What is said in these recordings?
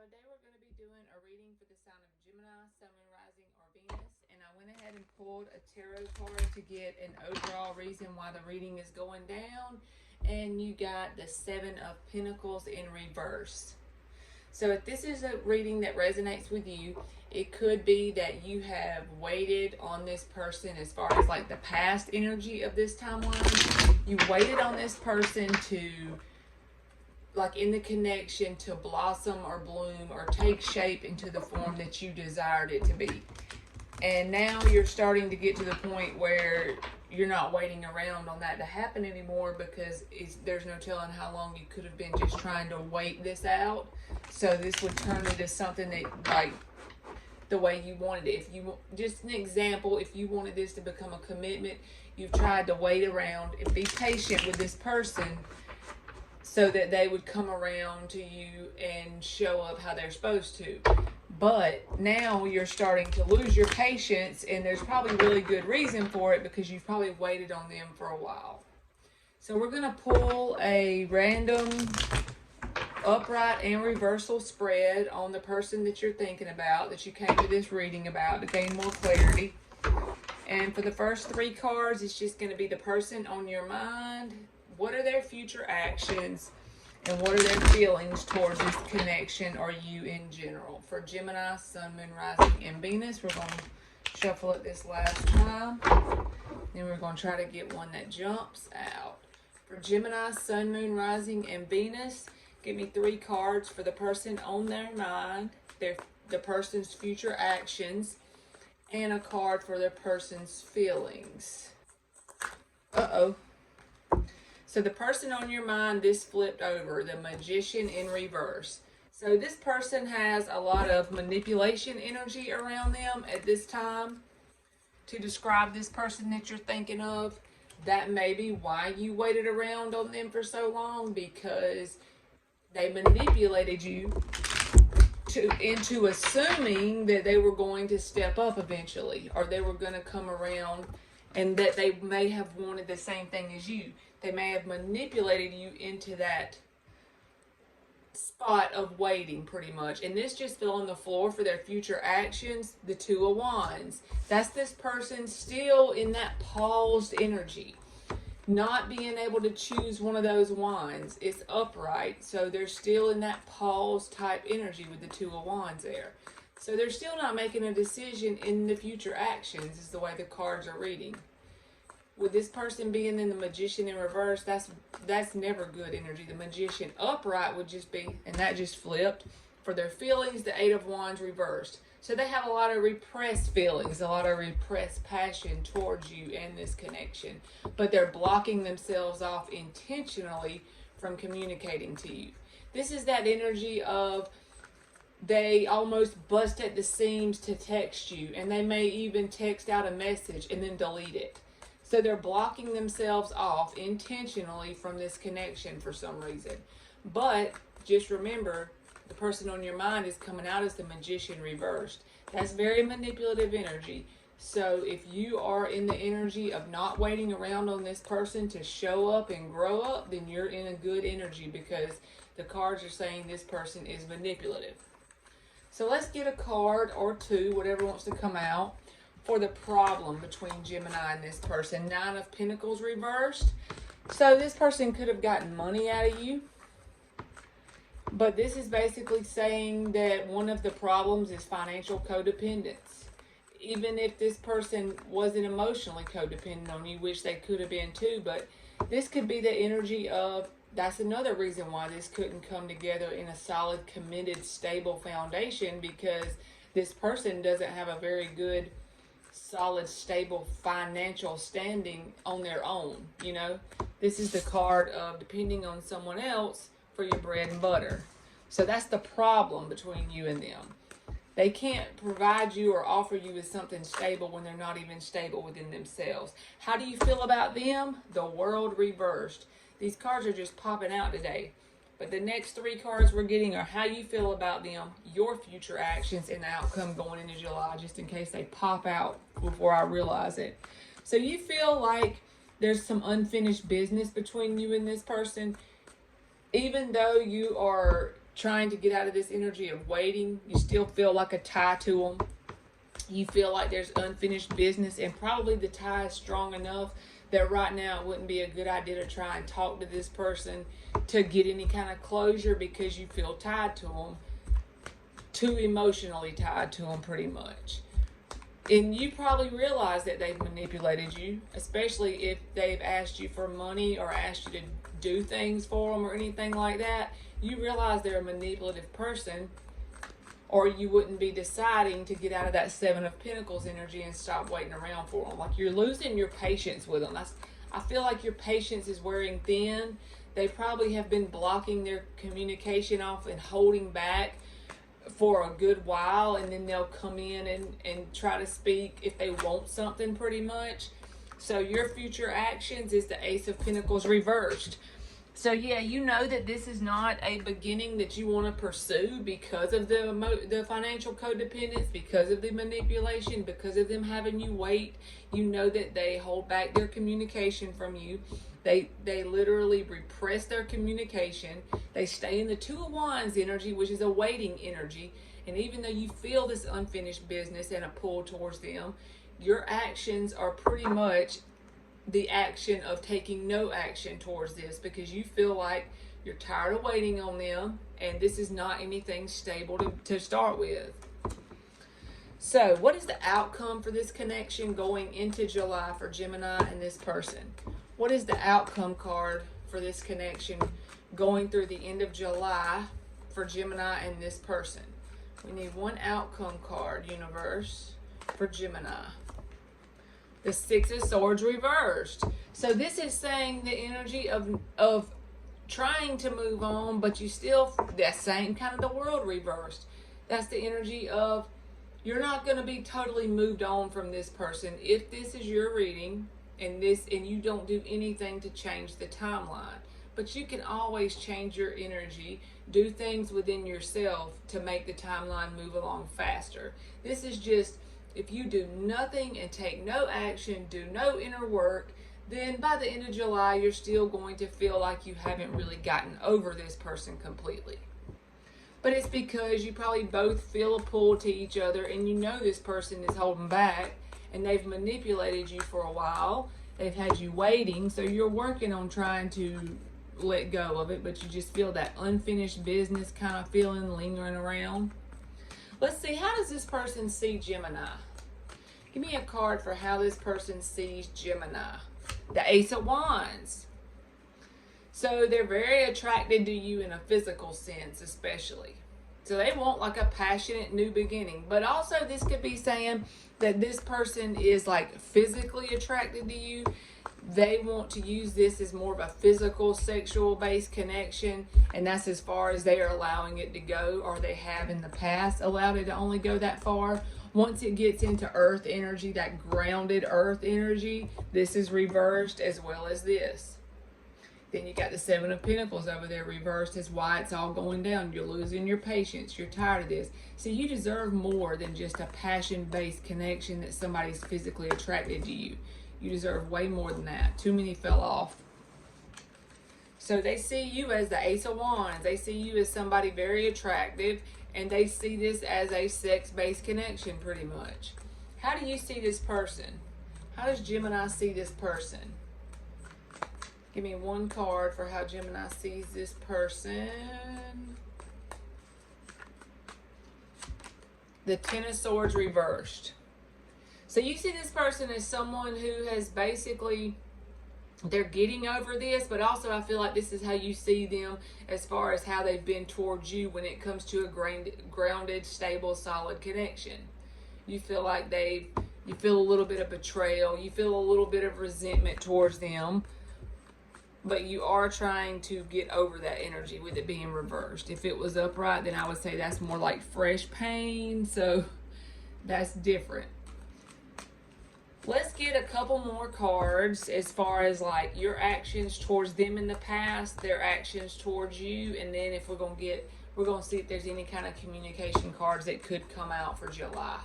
Today we're going to be doing a reading for the sign of Gemini, Sun, Moon, Rising, or Venus. And I went ahead and pulled a tarot card to get an overall reason why the reading is going down. And you got the Seven of Pentacles in reverse. So if this is a reading that resonates with you, it could be that you have waited on this person as far as like the past energy of this timeline. You waited on this person to, like in the connection, to blossom or bloom or take shape into the form that you desired it to be. And now you're starting to get to the point where you're not waiting around on that to happen anymore, because there's no telling how long you could have been just trying to wait this out. So this would turn into something that, like, the way you wanted it. If you, just an example, if you wanted this to become a commitment, you've tried to wait around and be patient with this person so that they would come around to you and show up how they're supposed to. But now you're starting to lose your patience, and there's probably really good reason for it, because you've probably waited on them for a while. So we're going to pull a random upright and reversal spread on the person that you're thinking about, that you came to this reading about, to gain more clarity. And for the first three cards, it's just going to be the person on your mind. What are their future actions? And what are their feelings towards this connection or you in general? For Gemini, Sun, Moon, Rising, and Venus, we're going to shuffle it this last time. Then we're going to try to get one that jumps out. For Gemini, Sun, Moon, Rising, and Venus, give me three cards for the person on their mind, the person's future actions, and a card for their person's feelings. Uh-oh. So the person on your mind, this flipped over, the Magician in reverse. So this person has a lot of manipulation energy around them at this time. To describe this person that you're thinking of, that may be why you waited around on them for so long, because they manipulated you into assuming that they were going to step up eventually, or they were going to come around, and that they may have wanted the same thing as you. They may have manipulated you into that spot of waiting, pretty much. And this just fell on the floor for their future actions, the Two of Wands. That's this person still in that paused energy, not being able to choose one of those wands. It's upright, so they're still in that pause type energy with the Two of Wands there. So they're still not making a decision in the future actions, is the way the cards are reading. With this person being in the Magician in reverse, that's never good energy. The Magician upright would just be, and that just flipped. For their feelings, the Eight of Wands reversed. So they have a lot of repressed feelings, a lot of repressed passion towards you and this connection. But they're blocking themselves off intentionally from communicating to you. This is that energy of, they almost bust at the seams to text you, and they may even text out a message and then delete it. So they're blocking themselves off intentionally from this connection for some reason. But just remember, the person on your mind is coming out as the Magician reversed. That's very manipulative energy. So if you are in the energy of not waiting around on this person to show up and grow up, then you're in a good energy, because the cards are saying this person is manipulative. So let's get a card or two, whatever wants to come out, for the problem between Gemini and this person. Nine of Pentacles reversed. So this person could have gotten money out of you. But this is basically saying that one of the problems is financial codependence. Even if this person wasn't emotionally codependent on you, which they could have been too, but this could be the energy of, that's another reason why this couldn't come together in a solid, committed, stable foundation, because this person doesn't have a very good, solid, stable financial standing on their own. You know, this is the card of depending on someone else for your bread and butter. So that's the problem between you and them. They can't provide you or offer you with something stable when they're not even stable within themselves. How do you feel about them? The World reversed. These cards are just popping out today. But the next three cards we're getting are how you feel about them, your future actions, and the outcome going into July, just in case they pop out before I realize it. So you feel like there's some unfinished business between you and this person. Even though you are trying to get out of this energy of waiting. You still feel like a tie to them. You feel like there's unfinished business, and probably the tie is strong enough that right now it wouldn't be a good idea to try and talk to this person to get any kind of closure, because you feel tied to them, too emotionally tied to them pretty much. And you probably realize that they've manipulated you, especially if they've asked you for money or asked you to do things for them or anything like that. You realize they're a manipulative person, or you wouldn't be deciding to get out of that Seven of Pentacles energy and stop waiting around for them. Like, you're losing your patience with them. I feel like your patience is wearing thin. They probably have been blocking their communication off and holding back for a good while, and then they'll come in and try to speak if they want something pretty much. So your future actions is the Ace of Pentacles reversed. So yeah, you know that this is not a beginning that you want to pursue because of the financial codependence, because of the manipulation, because of them having you wait. You know that they hold back their communication from you. They literally repress their communication. They stay in the Two of Wands energy, which is a waiting energy. And even though you feel this unfinished business and a pull towards them, your actions are pretty much the action of taking no action towards this, because you feel like you're tired of waiting on them, and this is not anything stable to start with. So what is the outcome for this connection going into July for Gemini and this person? What is the outcome card for this connection going through the end of July for Gemini and this person? We need one outcome card, universe, for Gemini. The Six of Swords reversed. So this is saying the energy of trying to move on, but you still, that same kind of the World reversed. That's the energy of you're not going to be totally moved on from this person if this is your reading and you don't do anything to change the timeline. But you can always change your energy, do things within yourself to make the timeline move along faster. This is just, if you do nothing and take no action, do no inner work, then by the end of July, you're still going to feel like you haven't really gotten over this person completely. But it's because you probably both feel a pull to each other, and you know this person is holding back, and they've manipulated you for a while. They've had you waiting, so you're working on trying to let go of it, but you just feel that unfinished business kind of feeling lingering around. Let's see, how does this person see Gemini? Give me a card for how this person sees Gemini. The Ace of Wands. So they're very attracted to you in a physical sense, especially. So they want like a passionate new beginning. But also this could be saying that this person is like physically attracted to you. They want to use this as more of a physical, sexual-based connection, and that's as far as they are allowing it to go, or they have in the past allowed it to only go that far. Once it gets into earth energy, that grounded earth energy, this is reversed as well as this. Then you got the Seven of Pentacles over there reversed as why it's all going down. You're losing your patience. You're tired of this. So you deserve more than just a passion-based connection that somebody's physically attracted to you. You deserve way more than that. Too many fell off. So they see you as the Ace of Wands. They see you as somebody very attractive, and they see this as a sex-based connection pretty much. How do you see this person? How does Gemini see this person? Give me one card for how Gemini sees this person. The Ten of Swords reversed. So you see this person as someone who has basically, they're getting over this, but also I feel like this is how you see them as far as how they've been towards you when it comes to a grounded, stable, solid connection. You feel like you feel a little bit of betrayal. You feel a little bit of resentment towards them, but you are trying to get over that energy with it being reversed. If it was upright, then I would say that's more like fresh pain, so that's different. Let's get a couple more cards as far as like your actions towards them in the past, their actions towards you, and then if we're going to see if there's any kind of communication cards that could come out for July.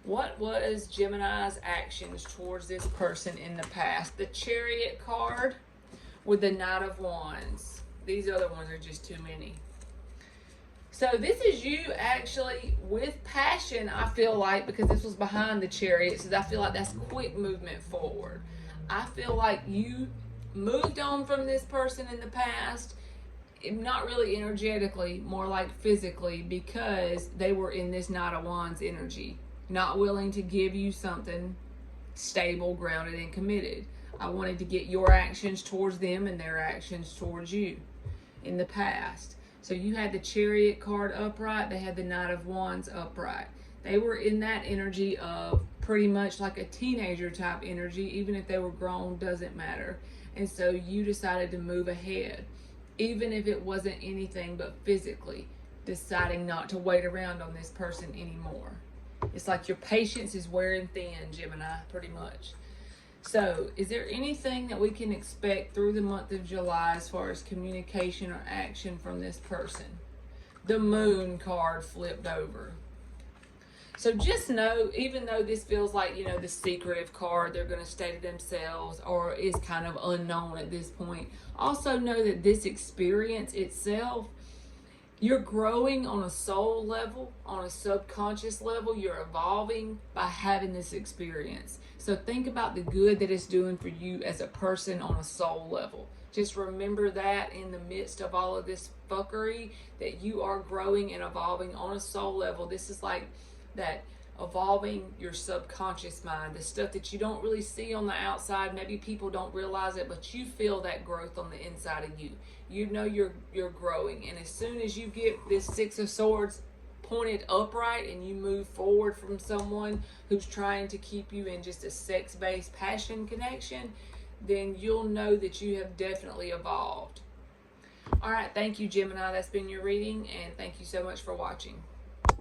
What was Gemini's actions towards this person in the past? The Chariot card with the Knight of Wands. These other ones are just too many. So this is you actually with passion, I feel like, because this was behind the Chariot, so I feel like that's quick movement forward. I feel like you moved on from this person in the past, not really energetically, more like physically, because they were in this Knight of Wands energy, not willing to give you something stable, grounded, and committed. I wanted to get your actions towards them and their actions towards you in the past. So you had the Chariot card upright, they had the Knight of Wands upright. They were in that energy of pretty much like a teenager type energy, even if they were grown, doesn't matter. And so you decided to move ahead, even if it wasn't anything but physically, deciding not to wait around on this person anymore. It's like your patience is wearing thin, Gemini, pretty much. So, is there anything that we can expect through the month of July as far as communication or action from this person? The Moon card flipped over. So just know, even though this feels like, the secretive card, they're going to stay to themselves or is kind of unknown at this point, also know that this experience itself, you're growing on a soul level, on a subconscious level. You're evolving by having this experience. So think about the good that it's doing for you as a person on a soul level. Just remember that in the midst of all of this fuckery, that you are growing and evolving on a soul level. This is like that evolving your subconscious mind, the stuff that you don't really see on the outside. Maybe people don't realize it, but you feel that growth on the inside of you. You know you're growing, and as soon as you get this Six of Swords pointed upright and you move forward from someone who's trying to keep you in just a sex-based passion connection, then you'll know that you have definitely evolved. All right, thank you, Gemini. That's been your reading, and thank you so much for watching.